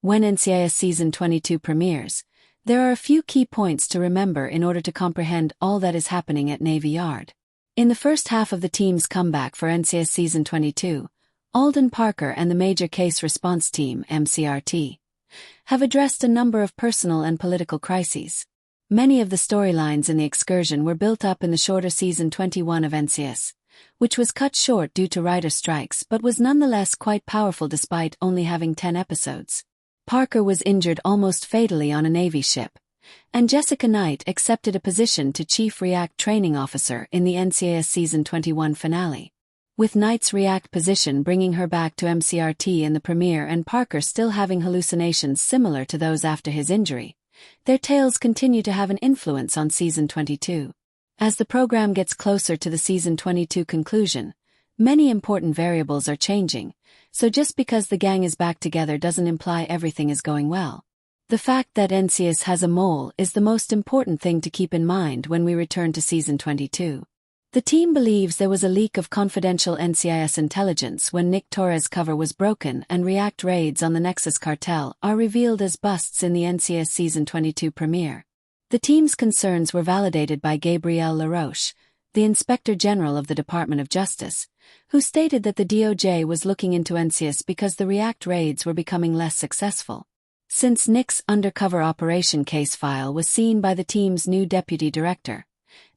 When NCIS Season 22 premieres, there are a few key points to remember in order to comprehend all that is happening at Navy Yard. In the first half of the team's comeback for NCIS Season 22, Alden Parker and the Major Case Response Team (MCRT) have addressed a number of personal and political crises. Many of the storylines in the excursion were built up in the shorter Season 21 of NCIS, which was cut short due to writer strikes but was nonetheless quite powerful despite only having 10 episodes. Parker was injured almost fatally on a Navy ship, and Jessica Knight accepted a position to Chief React Training Officer in the NCIS Season 21 finale. With Knight's React position bringing her back to MCRT in the premiere and Parker still having hallucinations similar to those after his injury, their tales continue to have an influence on Season 22. As the program gets closer to the Season 22 conclusion, many important variables are changing, so just because the gang is back together doesn't imply everything is going well. The fact that NCIS has a mole is the most important thing to keep in mind when we return to Season 22. The team believes there was a leak of confidential NCIS intelligence when Nick Torres' cover was broken and React raids on the Nexus cartel are revealed as busts in the NCIS Season 22 premiere. The team's concerns were validated by Gabrielle LaRoche, the Inspector General of the Department of Justice, who stated that the DOJ was looking into NCIS because the React raids were becoming less successful. Since Nick's undercover operation case file was seen by the team's new deputy director,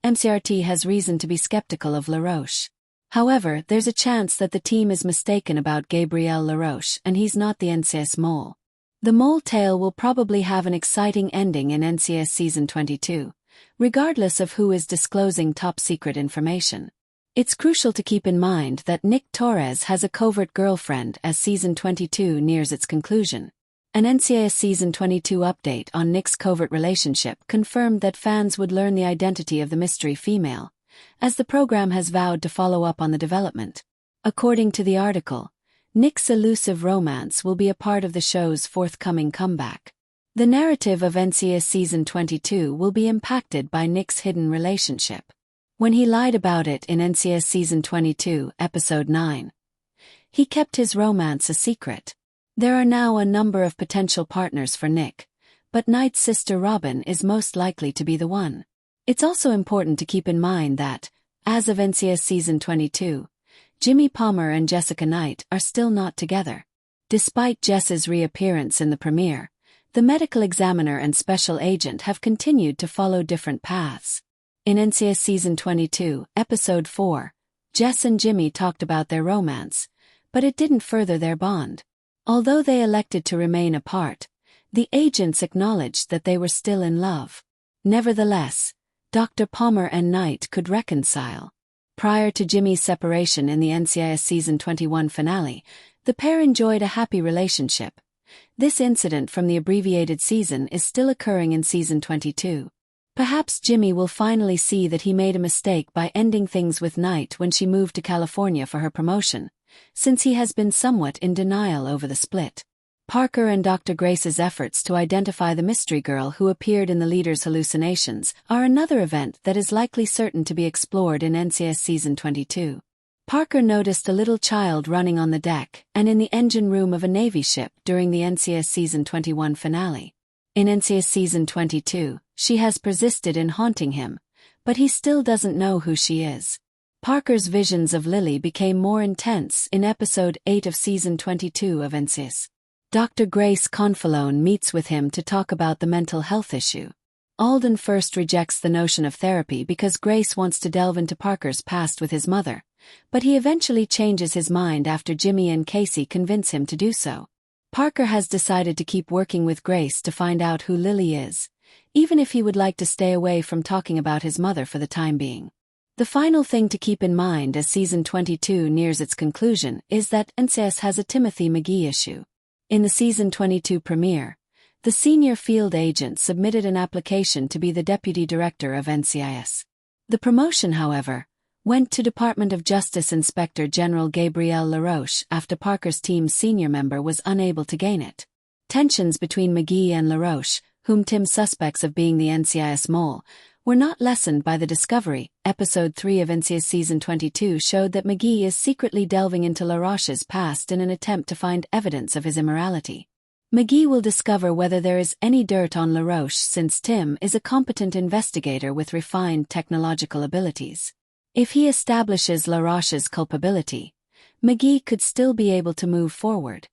MCRT has reason to be skeptical of LaRoche. However, there's a chance that the team is mistaken about Gabrielle LaRoche and he's not the NCIS mole. The mole tale will probably have an exciting ending in NCIS Season 22, regardless of who is disclosing top-secret information. It's crucial to keep in mind that Nick Torres has a covert girlfriend as Season 22 nears its conclusion. An NCIS Season 22 update on Nick's covert relationship confirmed that fans would learn the identity of the mystery female, as the program has vowed to follow up on the development. According to the article, Nick's elusive romance will be a part of the show's forthcoming comeback. The narrative of NCIS Season 22 will be impacted by Nick's hidden relationship. When he lied about it in NCIS Season 22, Episode 9, he kept his romance a secret. There are now a number of potential partners for Nick, but Knight's sister Robin is most likely to be the one. It's also important to keep in mind that, as of NCIS Season 22, Jimmy Palmer and Jessica Knight are still not together. Despite Jess's reappearance in the premiere, the medical examiner and special agent have continued to follow different paths. In NCIS Season 22, Episode 4, Jess and Jimmy talked about their romance, but it didn't further their bond. Although they elected to remain apart, the agents acknowledged that they were still in love. Nevertheless, Dr. Palmer and Knight could reconcile. Prior to Jimmy's separation in the NCIS Season 21 finale, the pair enjoyed a happy relationship. This incident from the abbreviated season is still occurring in Season 22. Perhaps Jimmy will finally see that he made a mistake by ending things with Knight when she moved to California for her promotion, since he has been somewhat in denial over the split. Parker and Dr. Grace's efforts to identify the mystery girl who appeared in the leader's hallucinations are another event that is likely certain to be explored in NCIS Season 22. Parker noticed a little child running on the deck and in the engine room of a Navy ship during the NCIS Season 21 finale. In NCIS Season 22, she has persisted in haunting him, but he still doesn't know who she is. Parker's visions of Lily became more intense in Episode 8 of Season 22 of NCIS. Dr. Grace Confalone meets with him to talk about the mental health issue. Alden first rejects the notion of therapy because Grace wants to delve into Parker's past with his mother, but he eventually changes his mind after Jimmy and Casey convince him to do so. Parker has decided to keep working with Grace to find out who Lily is, even if he would like to stay away from talking about his mother for the time being. The final thing to keep in mind as Season 22 nears its conclusion is that NCIS has a Timothy McGee issue. In the Season 22 premiere, the senior field agent submitted an application to be the deputy director of NCIS. The promotion, however, went to Department of Justice Inspector General Gabrielle LaRoche after Parker's team's senior member was unable to gain it. Tensions between McGee and LaRoche, whom Tim suspects of being the NCIS mole, were not lessened by the discovery. Episode 3 of NCIS Season 22 showed that McGee is secretly delving into LaRoche's past in an attempt to find evidence of his immorality. McGee will discover whether there is any dirt on LaRoche since Tim is a competent investigator with refined technological abilities. If he establishes LaRoche's culpability, McGee could still be able to move forward.